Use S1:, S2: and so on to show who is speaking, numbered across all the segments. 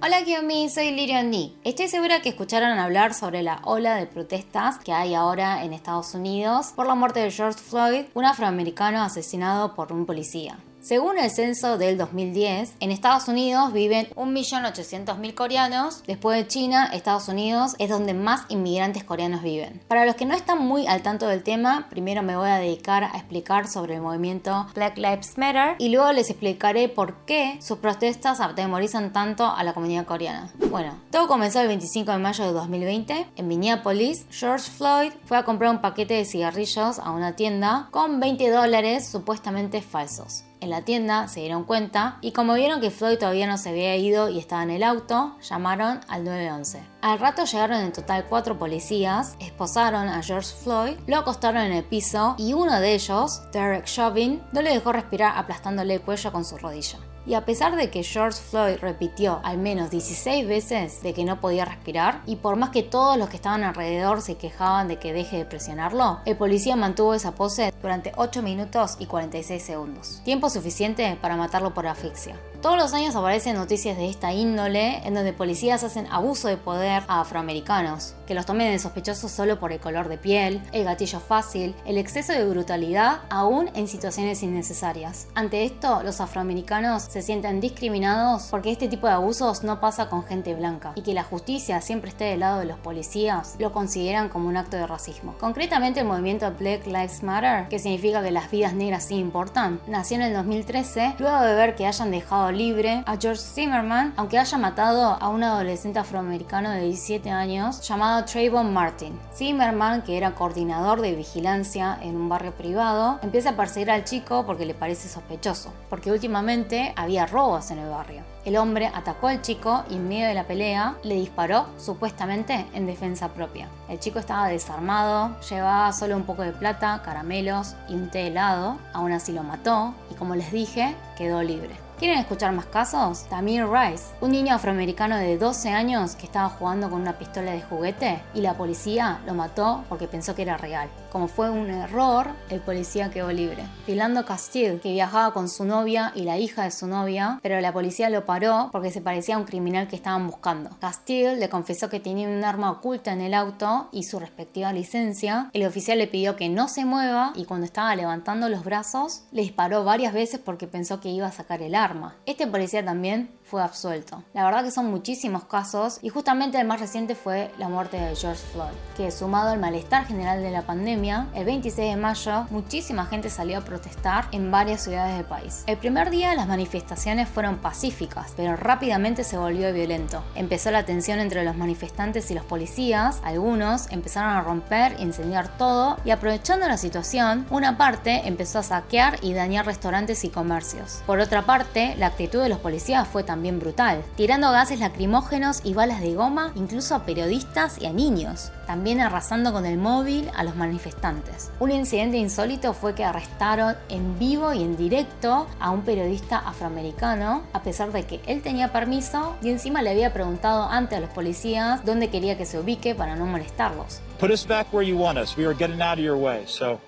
S1: Hola Kiyomi, soy Lirian Lee. Estoy segura que escucharon hablar sobre la ola de protestas que hay ahora en Estados Unidos por la muerte de George Floyd, un afroamericano asesinado por un policía. Según el censo del 2010, en Estados Unidos viven 1.800.000 coreanos. Después de China, Estados Unidos es donde más inmigrantes coreanos viven. Para los que no están muy al tanto del tema, primero me voy a dedicar a explicar sobre el movimiento Black Lives Matter y luego les explicaré por qué sus protestas atemorizan tanto a la comunidad coreana. Bueno, todo comenzó el 25 de mayo de 2020. En Minneapolis, George Floyd fue a comprar un paquete de cigarrillos a una tienda con $20 supuestamente falsos. En la tienda se dieron cuenta y como vieron que Floyd todavía no se había ido y estaba en el auto, llamaron al 911. Al rato llegaron en total 4 policías, esposaron a George Floyd, lo acostaron en el piso y uno de ellos, Derek Chauvin, no le dejó respirar aplastándole el cuello con su rodilla. Y a pesar de que George Floyd repitió al menos 16 veces de que no podía respirar, y por más que todos los que estaban alrededor se quejaban de que deje de presionarlo, el policía mantuvo esa pose durante 8 minutos y 46 segundos. Tiempo suficiente para matarlo por asfixia. Todos los años aparecen noticias de esta índole en donde policías hacen abuso de poder a afroamericanos, que los tomen de sospechosos solo por el color de piel, el gatillo fácil, el exceso de brutalidad, aún en situaciones innecesarias. Ante esto, los afroamericanos se sienten discriminados porque este tipo de abusos no pasa con gente blanca y que la justicia siempre esté del lado de los policías lo consideran como un acto de racismo. Concretamente, el movimiento Black Lives Matter, que significa que las vidas negras sí importan, nació en el 2013 luego de ver que hayan dejado libre a George Zimmerman, aunque haya matado a un adolescente afroamericano de 17 años llamado Trayvon Martin. Zimmerman, que era coordinador de vigilancia en un barrio privado, empieza a perseguir al chico porque le parece sospechoso, porque últimamente había robos en el barrio. El hombre atacó al chico y en medio de la pelea le disparó supuestamente en defensa propia. El chico estaba desarmado, llevaba solo un poco de plata, caramelos y un té helado. Aún así lo mató y, como les dije, quedó libre. ¿Quieren escuchar más casos? Tamir Rice, un niño afroamericano de 12 años que estaba jugando con una pistola de juguete y la policía lo mató porque pensó que era real. Como fue un error, el policía quedó libre. Philando Castile, que viajaba con su novia y la hija de su novia, pero la policía lo paró porque se parecía a un criminal que estaban buscando. Castile le confesó que tenía un arma oculta en el auto y su respectiva licencia. El oficial le pidió que no se mueva y cuando estaba levantando los brazos, le disparó varias veces porque pensó que iba a sacar el arma. Este policía también fue absuelto. La verdad que son muchísimos casos y justamente el más reciente fue la muerte de George Floyd, que sumado al malestar general de la pandemia, el 26 de mayo muchísima gente salió a protestar en varias ciudades del país. El primer día las manifestaciones fueron pacíficas, pero rápidamente se volvió violento. Empezó la tensión entre los manifestantes y los policías, algunos empezaron a romper e incendiar todo y aprovechando la situación, una parte empezó a saquear y dañar restaurantes y comercios. Por otra parte, la actitud de los policías fue también brutal, tirando gases lacrimógenos y balas de goma incluso a periodistas y a niños, también arrasando con el móvil a los manifestantes. Un incidente insólito fue que arrestaron en vivo y en directo a un periodista afroamericano, a pesar de que él tenía permiso y encima le había preguntado antes a los policías dónde quería que se ubique para no molestarlos.
S2: Put us back where you want us. We are getting out of your way, so...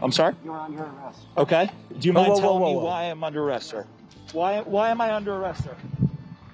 S2: I'm sorry?
S3: You're under arrest.
S2: Okay. Do you mind telling me why I'm under arrest, sir? Why am I under arrest, sir?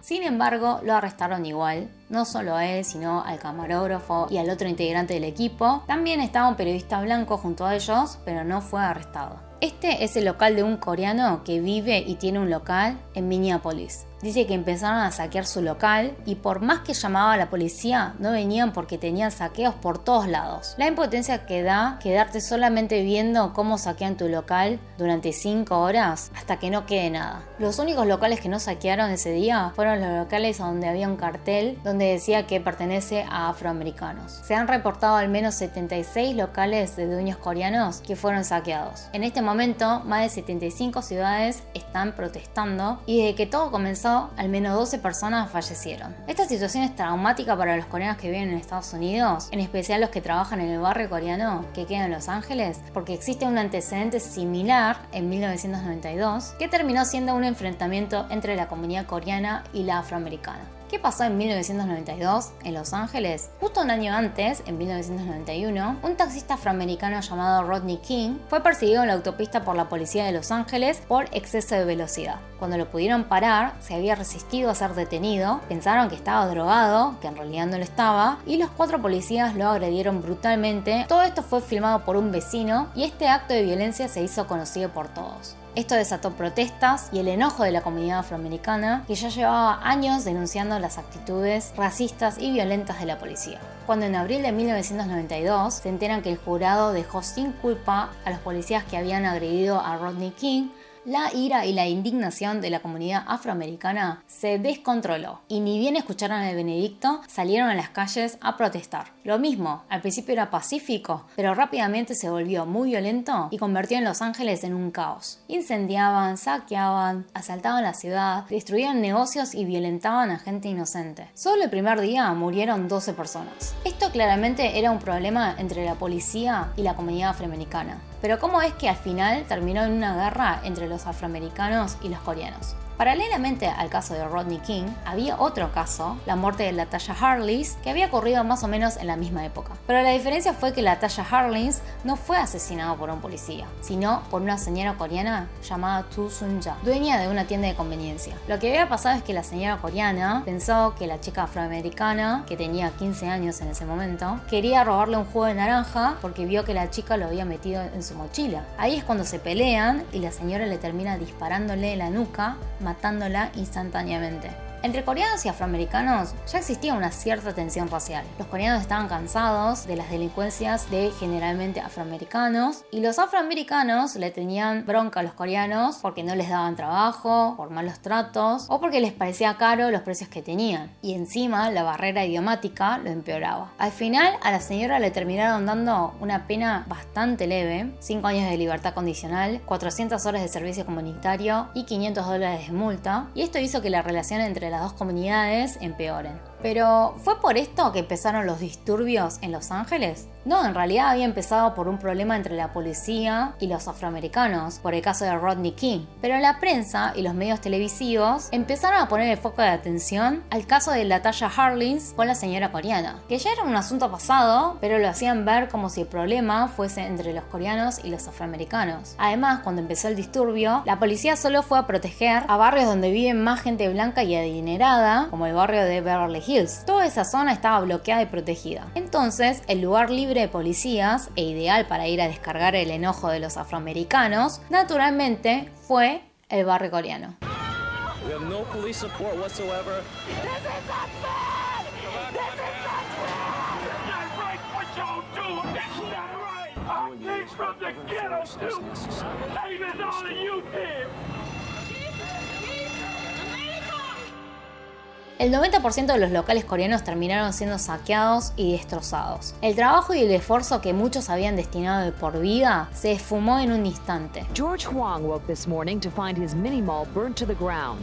S1: Sin embargo, lo arrestaron igual, no solo a él, sino al camarógrafo y al otro integrante del equipo. También estaba un periodista blanco junto a ellos, pero no fue arrestado. Este es el local de un coreano que vive y tiene un local en Minneapolis. Dice que empezaron a saquear su local y por más que llamaba a la policía, no venían porque tenían saqueos por todos lados. La impotencia que da quedarte solamente viendo cómo saquean tu local durante 5 horas hasta que no quede nada. Los únicos locales que no saquearon ese día fueron los locales donde había un cartel donde decía que pertenece a afroamericanos. Se han reportado al menos 76 locales de dueños coreanos que fueron saqueados. En este momento, más de 75 ciudades están protestando y desde que todo comenzó, al menos 12 personas fallecieron. Esta situación es traumática para los coreanos que viven en Estados Unidos, en especial los que trabajan en el barrio coreano que queda en Los Ángeles, porque existe un antecedente similar en 1992 que terminó siendo un enfrentamiento entre la comunidad coreana y la afroamericana. ¿Qué pasó en 1992 en Los Ángeles? Justo un año antes, en 1991, un taxista afroamericano llamado Rodney King fue perseguido en la autopista por la policía de Los Ángeles por exceso de velocidad. Cuando lo pudieron parar, se había resistido a ser detenido, pensaron que estaba drogado, que en realidad no lo estaba, y los 4 policías lo agredieron brutalmente. Todo esto fue filmado por un vecino y este acto de violencia se hizo conocido por todos. Esto desató protestas y el enojo de la comunidad afroamericana, que ya llevaba años denunciando las actitudes racistas y violentas de la policía. Cuando en abril de 1992 se enteran que el jurado dejó sin culpa a los policías que habían agredido a Rodney King, la ira y la indignación de la comunidad afroamericana se descontroló y ni bien escucharon el veredicto salieron a las calles a protestar. Lo mismo, al principio era pacífico, pero rápidamente se volvió muy violento y convirtió en Los Ángeles en un caos. Incendiaban, saqueaban, asaltaban la ciudad, destruían negocios y violentaban a gente inocente. Solo el primer día murieron 12 personas. Esto claramente era un problema entre la policía y la comunidad afroamericana. Pero ¿cómo es que al final terminó en una guerra entre los afroamericanos y los coreanos? Paralelamente al caso de Rodney King, había otro caso, la muerte de LaToya Harless, que había ocurrido más o menos en la misma época. Pero la diferencia fue que LaToya Harless no fue asesinada por un policía, sino por una señora coreana llamada Tu Sun-ja, dueña de una tienda de conveniencia. Lo que había pasado es que la señora coreana pensó que la chica afroamericana, que tenía 15 años en ese momento, quería robarle un jugo de naranja porque vio que la chica lo había metido en su mochila. Ahí es cuando se pelean y la señora le termina disparándole en la nuca, matándola instantáneamente. Entre coreanos y afroamericanos ya existía una cierta tensión racial. Los coreanos estaban cansados de las delincuencias de generalmente afroamericanos y los afroamericanos le tenían bronca a los coreanos porque no les daban trabajo, por malos tratos o porque les parecía caro los precios que tenían. Y encima la barrera idiomática lo empeoraba. Al final a la señora le terminaron dando una pena bastante leve, 5 años de libertad condicional, 400 horas de servicio comunitario y $500 de multa, y esto hizo que la relación entre las dos comunidades empeoren. Pero ¿fue por esto que empezaron los disturbios en Los Ángeles? No, en realidad había empezado por un problema entre la policía y los afroamericanos, por el caso de Rodney King. Pero la prensa y los medios televisivos empezaron a poner el foco de atención al caso de LaToya Harless con la señora coreana, que ya era un asunto pasado, pero lo hacían ver como si el problema fuese entre los coreanos y los afroamericanos. Además, cuando empezó el disturbio, la policía solo fue a proteger a barrios donde viven más gente blanca y adinerada, como el barrio de Beverly Hills. Toda esa zona estaba bloqueada y protegida. Entonces, el lugar libre de policías e ideal para ir a descargar el enojo de los afroamericanos, naturalmente fue el barrio coreano.
S3: We have no police support whatsoever.
S2: This is not fair! This is not fair! It's not right what y'all do! It's not right! Our kids from the ghetto too! Blame it all of you did!
S1: El 90% de los locales coreanos terminaron siendo saqueados y destrozados. El trabajo y el esfuerzo que muchos habían destinado de por vida se esfumó en un instante.
S4: George Huang woke this morning to find his mini mall burnt to the ground.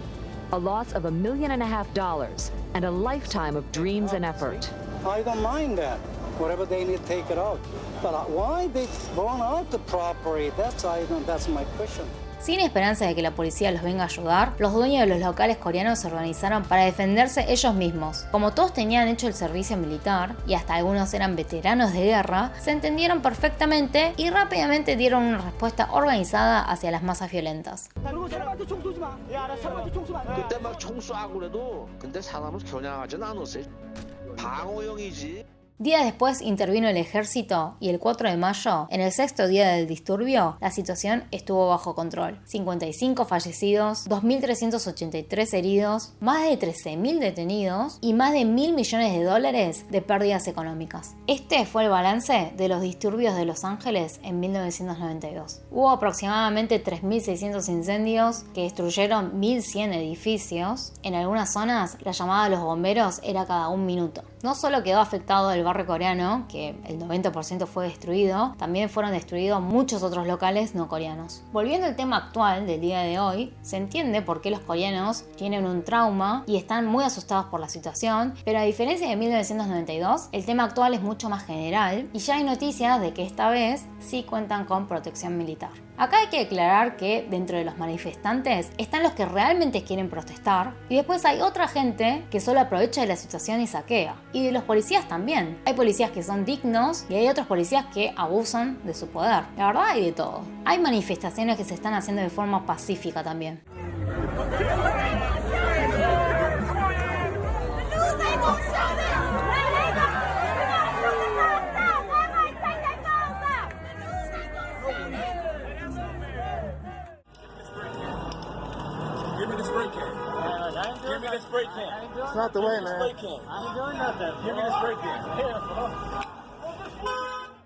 S4: A loss of $1.5 million and a lifetime of dreams and effort.
S5: I don't mind that. Whatever they need, take it out. But why they burn out the property? That's my question.
S1: Sin esperanza de que la policía los venga a ayudar, los dueños de los locales coreanos se organizaron para defenderse ellos mismos. Como todos tenían hecho el servicio militar, y hasta algunos eran veteranos de guerra, se entendieron perfectamente y rápidamente dieron una respuesta organizada hacia las masas violentas.
S3: 그때 막 총 쏴고 그래도 근데 사람을 겨냥하진 않았어요. 방어용이지.
S1: Días después intervino el ejército y el 4 de mayo, en el sexto día del disturbio, la situación estuvo bajo control. 55 fallecidos, 2.383 heridos, más de 13.000 detenidos y más de $1.000 millones de pérdidas económicas. Este fue el balance de los disturbios de Los Ángeles en 1992. Hubo aproximadamente 3.600 incendios que destruyeron 1.100 edificios. En algunas zonas, la llamada de los bomberos era cada un minuto. No solo quedó afectado el barrio coreano, que el 90% fue destruido, también fueron destruidos muchos otros locales no coreanos. Volviendo al tema actual del día de hoy, se entiende por qué los coreanos tienen un trauma y están muy asustados por la situación, pero a diferencia de 1992, el tema actual es mucho más general y ya hay noticias de que esta vez sí cuentan con protección militar. Acá hay que aclarar que dentro de los manifestantes están los que realmente quieren protestar y después hay otra gente que solo aprovecha de la situación y saquea. Y de los policías también. Hay policías que son dignos y hay otros policías que abusan de su poder. La verdad hay de todo. Hay manifestaciones que se están haciendo de forma pacífica también.
S6: Give me the spray can. Give me the spray can. It's not the way, man. I ain't doing nothing. Give me the spray can.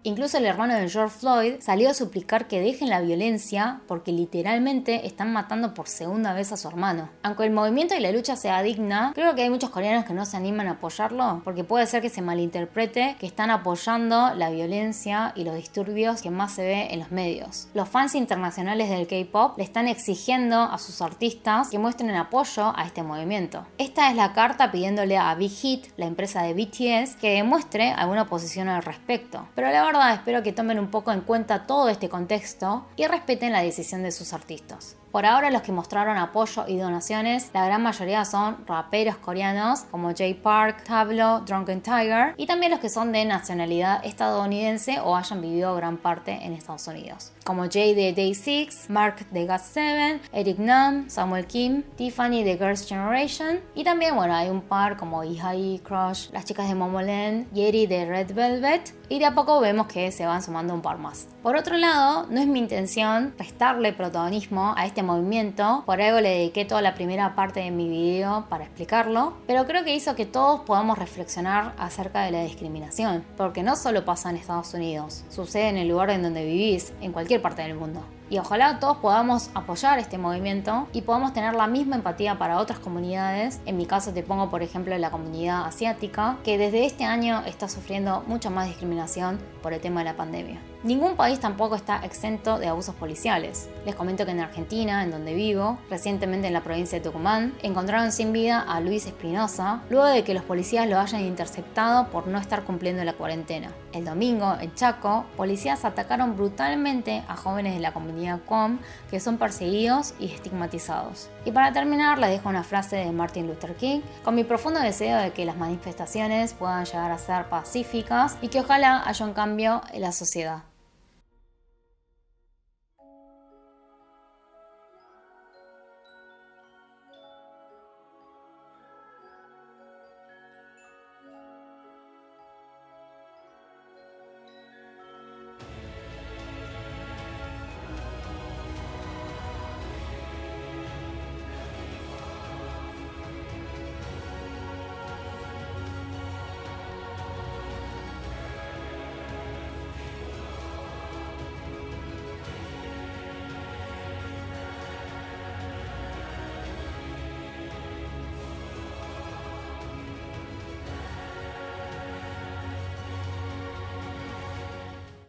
S1: Incluso el hermano de George Floyd salió a suplicar que dejen la violencia porque literalmente están matando por segunda vez a su hermano. Aunque el movimiento y la lucha sea digna, creo que hay muchos coreanos que no se animan a apoyarlo porque puede ser que se malinterprete que están apoyando la violencia y los disturbios que más se ve en los medios. Los fans internacionales del K-pop le están exigiendo a sus artistas que muestren apoyo a este movimiento. Esta es la carta pidiéndole a Big Hit, la empresa de BTS, que demuestre alguna posición al respecto. Pero la verdad espero que tomen un poco en cuenta todo este contexto y respeten la decisión de sus artistas. Por ahora los que mostraron apoyo y donaciones, la gran mayoría son raperos coreanos como Jay Park, Tablo, Drunken Tiger y también los que son de nacionalidad estadounidense o hayan vivido gran parte en Estados Unidos. Como Jay de Day6, Mark de GOT7, Eric Nam, Samuel Kim, Tiffany de Girls' Generation y también hay un par como IHI, Crush, las chicas de Momoland, Yeri de Red Velvet y de a poco vemos que se van sumando un par más. Por otro lado, no es mi intención restarle protagonismo a este movimiento, por algo le dediqué toda la primera parte de mi video para explicarlo, pero creo que hizo que todos podamos reflexionar acerca de la discriminación, porque no solo pasa en Estados Unidos, sucede en el lugar en donde vivís, en cualquier parte del mundo. Y ojalá todos podamos apoyar este movimiento y podamos tener la misma empatía para otras comunidades. En mi caso te pongo por ejemplo la comunidad asiática, que desde este año está sufriendo mucha más discriminación por el tema de la pandemia. Ningún país tampoco está exento de abusos policiales. Les comento que en Argentina, en donde vivo, recientemente en la provincia de Tucumán, encontraron sin vida a Luis Espinosa luego de que los policías lo hayan interceptado por no estar cumpliendo la cuarentena. El domingo, en Chaco, policías atacaron brutalmente a jóvenes de la comunidad QAM que son perseguidos y estigmatizados. Y para terminar, les dejo una frase de Martin Luther King, con mi profundo deseo de que las manifestaciones puedan llegar a ser pacíficas y que ojalá haya un cambio en la sociedad.